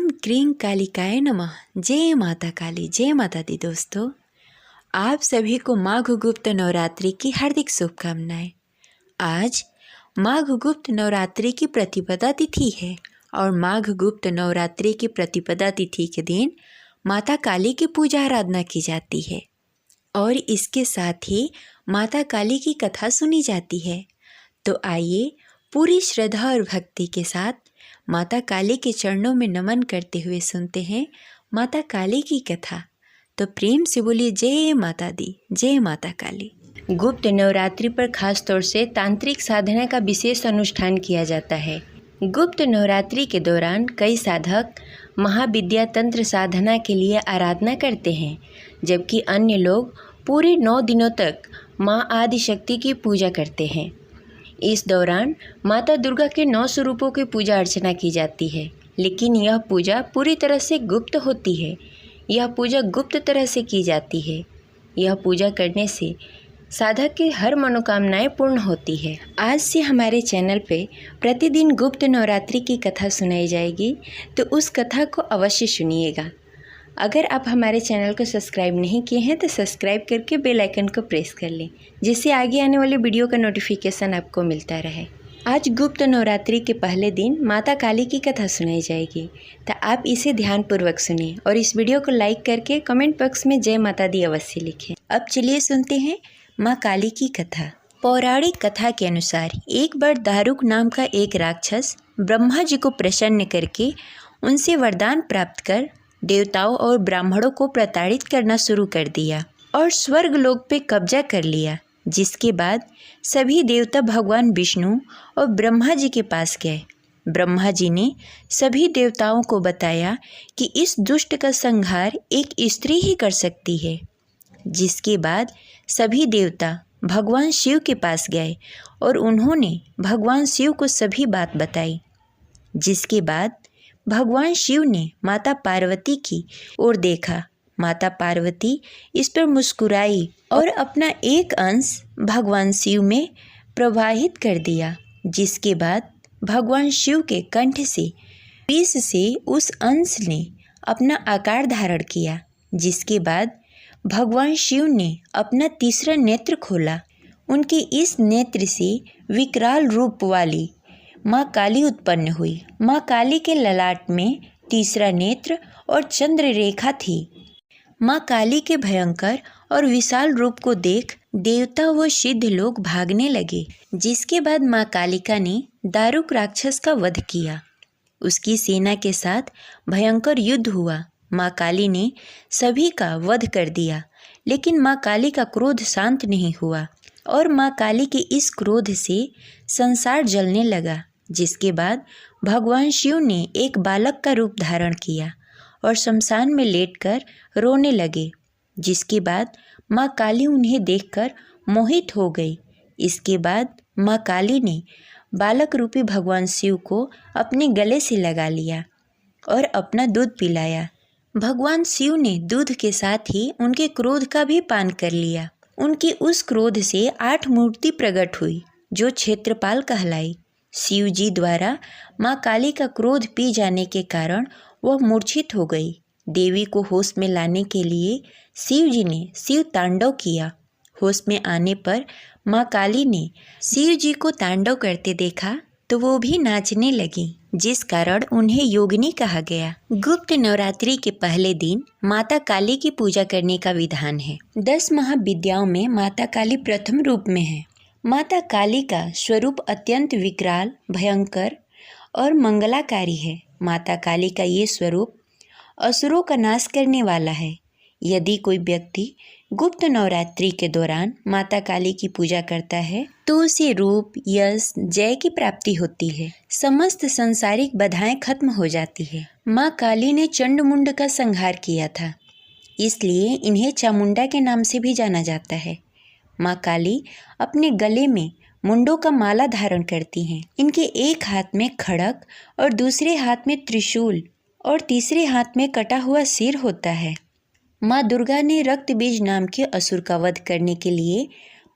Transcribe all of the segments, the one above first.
ओम क्रीं कालिकाय नमः। जय माता काली, जय माता दी। दोस्तों, आप सभी को माघ गुप्त नवरात्रि की हार्दिक शुभकामनाएं। आज माघ गुप्त नवरात्रि की प्रतिपदा तिथि है और माघ गुप्त नवरात्रि की प्रतिपदा तिथि के दिन माता काली की पूजा आराधना की जाती है और इसके साथ ही माता काली की कथा सुनी जाती है। तो आइए पूरी श्रद्धा और भक्ति के साथ माता काली के चरणों में नमन करते हुए सुनते हैं माता काली की कथा। तो प्रेम से बोलिए जय माता दी, जय माता काली। गुप्त नवरात्रि पर खास तौर से तांत्रिक साधना का विशेष अनुष्ठान किया जाता है। गुप्त नवरात्रि के दौरान कई साधक महाविद्या तंत्र साधना के लिए आराधना करते हैं, जबकि अन्य लोग पूरे 9 दिनों तक माँ आदिशक्ति की पूजा करते हैं। इस दौरान माता दुर्गा के 9 स्वरूपों की पूजा अर्चना की जाती है, लेकिन यह पूजा पूरी तरह से गुप्त होती है। यह पूजा गुप्त तरह से की जाती है। यह पूजा करने से साधक की हर मनोकामनाएं पूर्ण होती है। आज से हमारे चैनल पे प्रतिदिन गुप्त नवरात्रि की कथा सुनाई जाएगी, तो उस कथा को अवश्य सुनिएगा। अगर आप हमारे चैनल को सब्सक्राइब नहीं किए हैं तो सब्सक्राइब करके बेल आइकन को प्रेस कर लें, जिससे आगे आने वाली वीडियो का नोटिफिकेशन आपको मिलता रहे। आज गुप्त नवरात्रि के पहले दिन माता काली की कथा सुनाई जाएगी, तो आप इसे ध्यानपूर्वक सुनिए और इस वीडियो को लाइक करके कमेंट बॉक्स में जय माता दी अवश्य लिखें। अब चलिए सुनते हैं माँ काली की कथा। पौराणिक कथा के अनुसार एक बार दारुक नाम का एक राक्षस ब्रह्मा जी को प्रसन्न करके उनसे वरदान प्राप्त कर देवताओं और ब्राह्मणों को प्रताड़ित करना शुरू कर दिया और स्वर्ग लोक पे कब्जा कर लिया। जिसके बाद सभी देवता भगवान विष्णु और ब्रह्मा जी के पास गए। ब्रह्मा जी ने सभी देवताओं को बताया कि इस दुष्ट का संहार एक स्त्री ही कर सकती है। जिसके बाद सभी देवता भगवान शिव के पास गए और उन्होंने भगवान शिव को सभी बात बताई। जिसके बाद भगवान शिव ने माता पार्वती की ओर देखा। माता पार्वती इस पर मुस्कुराई और अपना एक अंश भगवान शिव में प्रवाहित कर दिया। जिसके बाद भगवान शिव के कंठ से विष से उस अंश ने अपना आकार धारण किया। जिसके बाद भगवान शिव ने अपना तीसरा नेत्र खोला। उनके इस नेत्र से विकराल रूप वाली माँ काली उत्पन्न हुई। माँ काली के ललाट में तीसरा नेत्र और चंद्र रेखा थी। माँ काली के भयंकर और विशाल रूप को देख देवता व सिद्ध लोग भागने लगे। जिसके बाद माँ कालिका ने दारुक राक्षस का वध किया। उसकी सेना के साथ भयंकर युद्ध हुआ। माँ काली ने सभी का वध कर दिया, लेकिन माँ काली का क्रोध शांत नहीं हुआ और माँ काली के इस क्रोध से संसार जलने लगा। जिसके बाद भगवान शिव ने एक बालक का रूप धारण किया और शमशान में लेटकर रोने लगे। जिसके बाद माँ काली उन्हें देखकर मोहित हो गई। इसके बाद माँ काली ने बालक रूपी भगवान शिव को अपने गले से लगा लिया और अपना दूध पिलाया। भगवान शिव ने दूध के साथ ही उनके क्रोध का भी पान कर लिया। उनकी उस क्रोध से 8 मूर्ति प्रकट हुई, जो क्षेत्रपाल कहलाई। शिव जी द्वारा माँ काली का क्रोध पी जाने के कारण वह मूर्छित हो गई। देवी को होश में लाने के लिए शिव जी ने शिव तांडव किया। होश में आने पर माँ काली ने शिव जी को तांडव करते देखा तो वो भी नाचने लगी, जिस कारण उन्हें योगिनी कहा गया। गुप्त नवरात्रि के पहले दिन माता काली की पूजा करने का विधान है। 10 महाविद्याओं में माता काली प्रथम रूप में है। माता काली का स्वरूप अत्यंत विकराल, भयंकर और मंगलाकारी है। माता काली का ये स्वरूप असुरों का नाश करने वाला है। यदि कोई व्यक्ति गुप्त नवरात्रि के दौरान माता काली की पूजा करता है तो उसे रूप, यश, जय की प्राप्ति होती है। समस्त संसारिक बाधाएं खत्म हो जाती है। माँ काली ने चंडमुंड का संहार किया था, इसलिए इन्हें चामुंडा के नाम से भी जाना जाता है। माँ काली अपने गले में मुंडों का माला धारण करती हैं। इनके एक हाथ में खड़ग और दूसरे हाथ में त्रिशूल और तीसरे हाथ में कटा हुआ सिर होता है। माँ दुर्गा ने रक्त बीज नाम के असुर का वध करने के लिए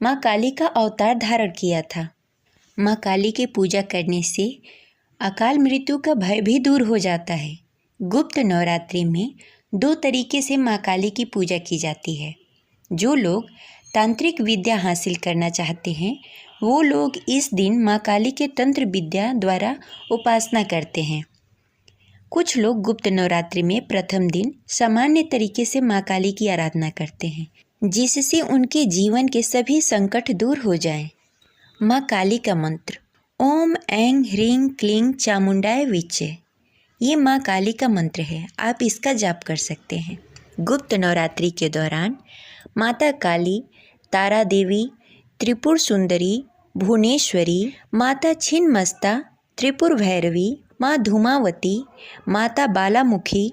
माँ काली का अवतार धारण किया था। माँ काली की पूजा करने से अकाल मृत्यु का भय भी दूर हो जाता है। गुप्त नवरात्रि में 2 तरीके से माँ काली की पूजा की जाती है। जो लोग तांत्रिक विद्या हासिल करना चाहते हैं वो लोग इस दिन माँ काली के तंत्र विद्या द्वारा उपासना करते हैं। कुछ लोग गुप्त नवरात्रि में प्रथम दिन सामान्य तरीके से माँ काली की आराधना करते हैं, जिससे उनके जीवन के सभी संकट दूर हो जाएं। माँ काली का मंत्र ओम ऐं ह्रीं क्लीं चामुंडाय विचे, ये माँ काली का मंत्र है। आप इसका जाप कर सकते हैं। गुप्त नवरात्रि के दौरान माता काली, तारा देवी, त्रिपुर सुंदरी, भुवनेश्वरी, माता छिन्नमस्ता, त्रिपुर भैरवी, माँ धूमावती, माता बालामुखी,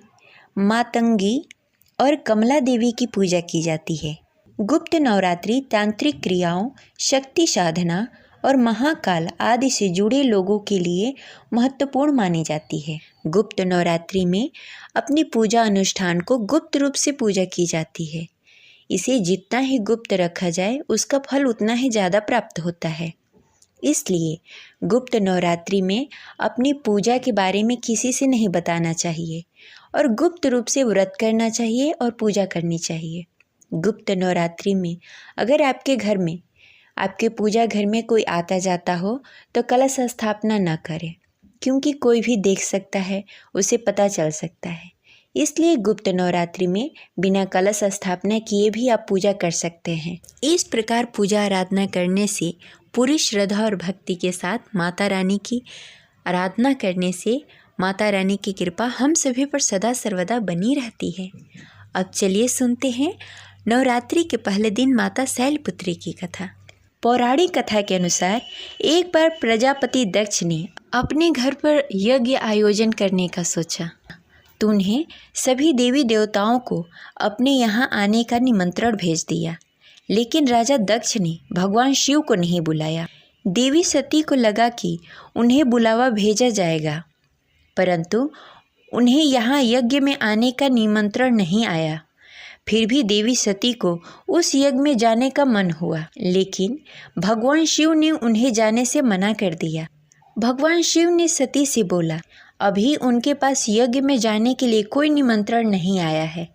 मातंगी और कमला देवी की पूजा की जाती है। गुप्त नवरात्रि तांत्रिक क्रियाओं, शक्ति साधना और महाकाल आदि से जुड़े लोगों के लिए महत्वपूर्ण मानी जाती है। गुप्त नवरात्रि में अपनी पूजा अनुष्ठान को गुप्त रूप से पूजा की जाती है। इसे जितना ही गुप्त रखा जाए उसका फल उतना ही ज़्यादा प्राप्त होता है। इसलिए गुप्त नवरात्रि में अपनी पूजा के बारे में किसी से नहीं बताना चाहिए और गुप्त रूप से व्रत करना चाहिए और पूजा करनी चाहिए। गुप्त नवरात्रि में अगर आपके घर में, आपके पूजा घर में कोई आता जाता हो तो कलश स्थापना न करें, क्योंकि कोई भी देख सकता है, उसे पता चल सकता है। इसलिए गुप्त नवरात्रि में बिना कलश स्थापना किए भी आप पूजा कर सकते हैं। इस प्रकार पूजा आराधना करने से, पूरी श्रद्धा और भक्ति के साथ माता रानी की आराधना करने से माता रानी की कृपा हम सभी पर सदा सर्वदा बनी रहती है। अब चलिए सुनते हैं नवरात्रि के पहले दिन माता शैलपुत्री की कथा। पौराणिक कथा के अनुसार एक बार प्रजापति दक्ष ने अपने घर पर यज्ञ आयोजन करने का सोचा तो उन्हें सभी देवी देवताओं को अपने यहाँ आने का निमंत्रण भेज दिया, लेकिन राजा दक्ष ने भगवान शिव को नहीं बुलाया। देवी सती को लगा कि उन्हें बुलावा भेजा जाएगा, परंतु उन्हें यहाँ यज्ञ में आने का निमंत्रण नहीं आया। फिर भी देवी सती को उस यज्ञ में जाने का मन हुआ, लेकिन भगवान शिव ने उन्हें जाने से मना कर दिया। भगवान शिव ने सती से बोला, अभी उनके पास यज्ञ में जाने के लिए कोई निमंत्रण नहीं आया है,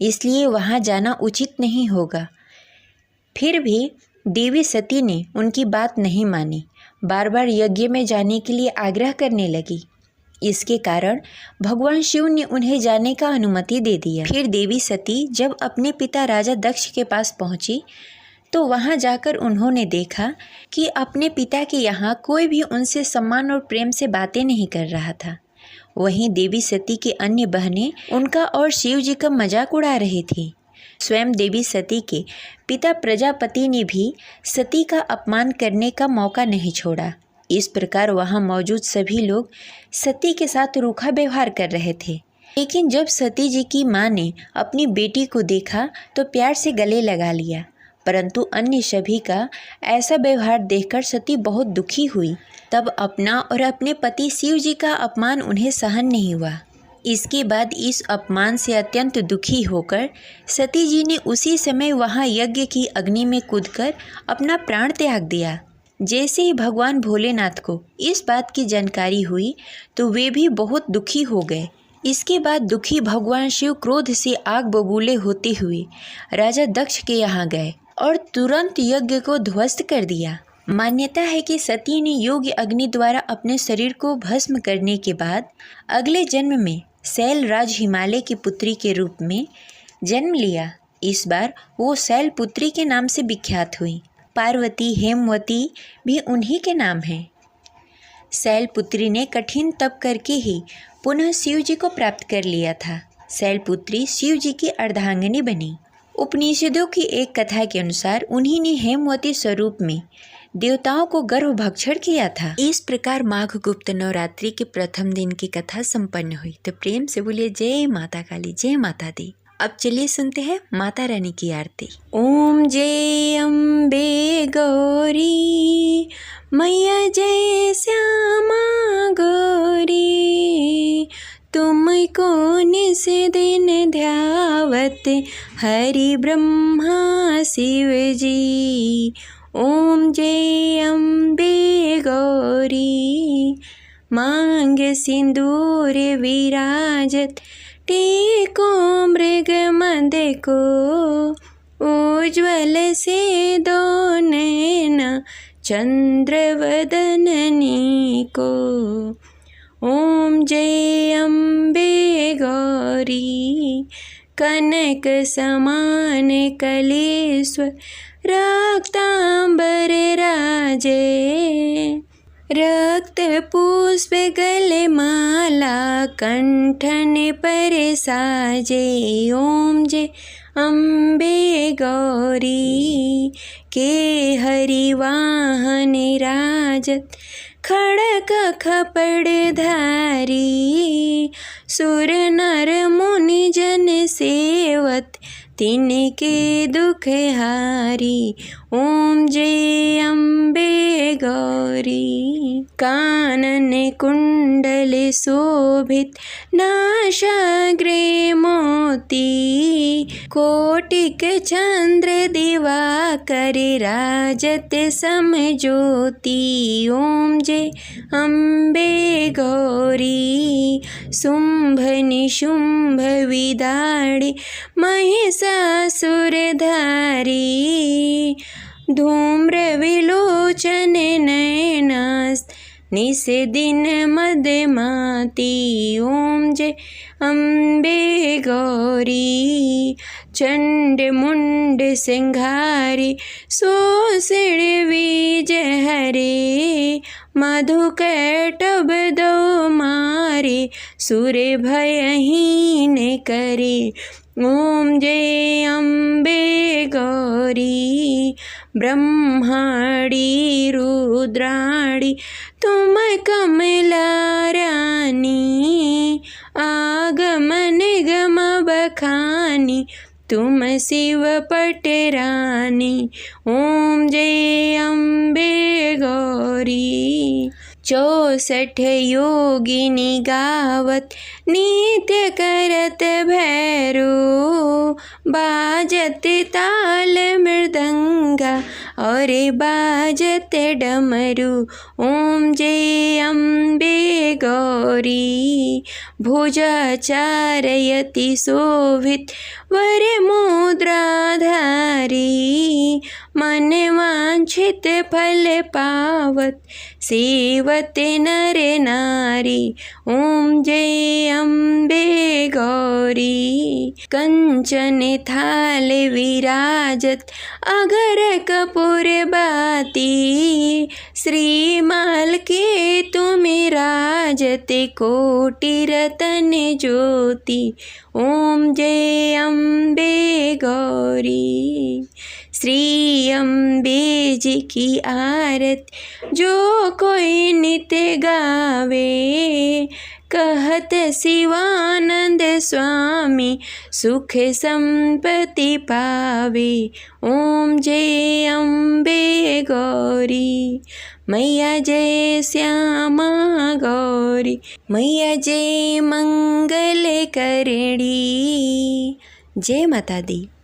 इसलिए वहाँ जाना उचित नहीं होगा। फिर भी देवी सती ने उनकी बात नहीं मानी, बार बार यज्ञ में जाने के लिए आग्रह करने लगी। इसके कारण भगवान शिव ने उन्हें जाने का अनुमति दे दिया। फिर देवी सती जब अपने पिता राजा दक्ष के पास पहुंची तो वहां जाकर उन्होंने देखा कि अपने पिता के यहाँ कोई भी उनसे सम्मान और प्रेम से बातें नहीं कर रहा था। वहीं देवी सती की अन्य बहनें उनका और शिव जी का मजाक उड़ा रही थी। स्वयं देवी सती के पिता प्रजापति ने भी सती का अपमान करने का मौका नहीं छोड़ा। इस प्रकार वहां मौजूद सभी लोग सती के साथ रूखा व्यवहार कर रहे थे। लेकिन जब सती जी की मां ने अपनी बेटी को देखा तो प्यार से गले लगा लिया, परंतु अन्य सभी का ऐसा व्यवहार देखकर सती बहुत दुखी हुई। तब अपना और अपने पति शिव जी का अपमान उन्हें सहन नहीं हुआ। इसके बाद इस अपमान से अत्यंत दुखी होकर सती जी ने उसी समय वहां यज्ञ की अग्नि में कूदकर अपना प्राण त्याग दिया। जैसे ही भगवान भोलेनाथ को इस बात की जानकारी हुई तो वे भी बहुत दुखी हो गए। इसके बाद दुखी भगवान शिव क्रोध से आग बबूले होते हुए राजा दक्ष के यहाँ गए और तुरंत यज्ञ को ध्वस्त कर दिया। मान्यता है कि सती ने योग्य अग्नि द्वारा अपने शरीर को भस्म करने के बाद अगले जन्म में शैलराज हिमालय की पुत्री के रूप में जन्म लिया। इस बार वो शैलपुत्री के नाम से विख्यात हुई। पार्वती, हेमवती भी उन्हीं के नाम हैं। शैलपुत्री ने कठिन तप करके ही पुनः शिव जी को प्राप्त कर लिया था। शैलपुत्री शिव जी की अर्धांगिनी बनी। उपनिषदों की एक कथा के अनुसार उन्हीं ने हेमवती स्वरूप में देवताओं को गर्भभक्षण किया था। इस प्रकार माघ गुप्त नवरात्रि के प्रथम दिन की कथा संपन्न हुई। तो प्रेम से बोलिए जय माता काली, जय माता दी। अब चलिए सुनते हैं माता रानी की आरती। ओम जय अम्बे गौरी मैया, जय श्यामा गौरी, तुमको निस दिन ध्यावत हरि ब्रह्मा शिव जी। ओम जय अम्बे गौरी मांग सिंदूर विराजत, टेको मृग मद को, उज्ज्वल से दो नैना चंद्रवदननी को। ओम जय अम्बे गौरी, कनक समान कलेश्वर, रक्तांबर राजे, रक्त पुष्प गले माला, कंठन पर साजे। ओम जय अम्बे गौरी, के हरिवाहन राजत, खड़क खपड़ धारी, सुर नर मुनि जन सेवत, तिनके दुख हारी। ओम जय अम्बे गौरी, कानन कुंडल शोभित, नासाग्रे मोती, कोटिक चंद्र दिवाकर, राजत समज्योति। ओम जय अम्बे गौरी, शुंभ निशुंभ विदाड़े, महिषासुर धारी, धूम्र विलोचन नयनास, निस दिन मदमाती। ओम जय अम्बे गौरी, चंड मुंड सिंघारी, शोषण बीज हरे, मधुकैटभ दो मारे, सुर भयहीन करे। ओम जय अम्बे गौरी, ब्रह्माणी रुद्राणी, तुम कमला रानी, आगम निगम बखानी, तुम शिव पटरानी। ओम जय अम्बे गौरी, 64 योगिनी गावत, नित्य करत भैरो, बाजत ताल मृदंगा, और बाजत डमरू। ओम जय अम्बे गौरी, भुजा चारयति शोभित, वर मुद्राधारी, मन वांछित फल पावत, सेवत नर नारी। ओम जय अम्बे गौरी, कंचन थाल विराजत, अगर कपूर बाती, श्रीमाल के तुम राजत, कोटि रतन ज्योति। ओम जय अम्बे गौरी, श्री अम्बे जी की आरत, जो कोई नित्य गावे, कहत शिवानंद स्वामी, सुख संपत्ति पावे। ओम जय अम्बे गौरी, मैया जय श्यामा गौरी, मैया जय मंगल करणी। जय माता दी।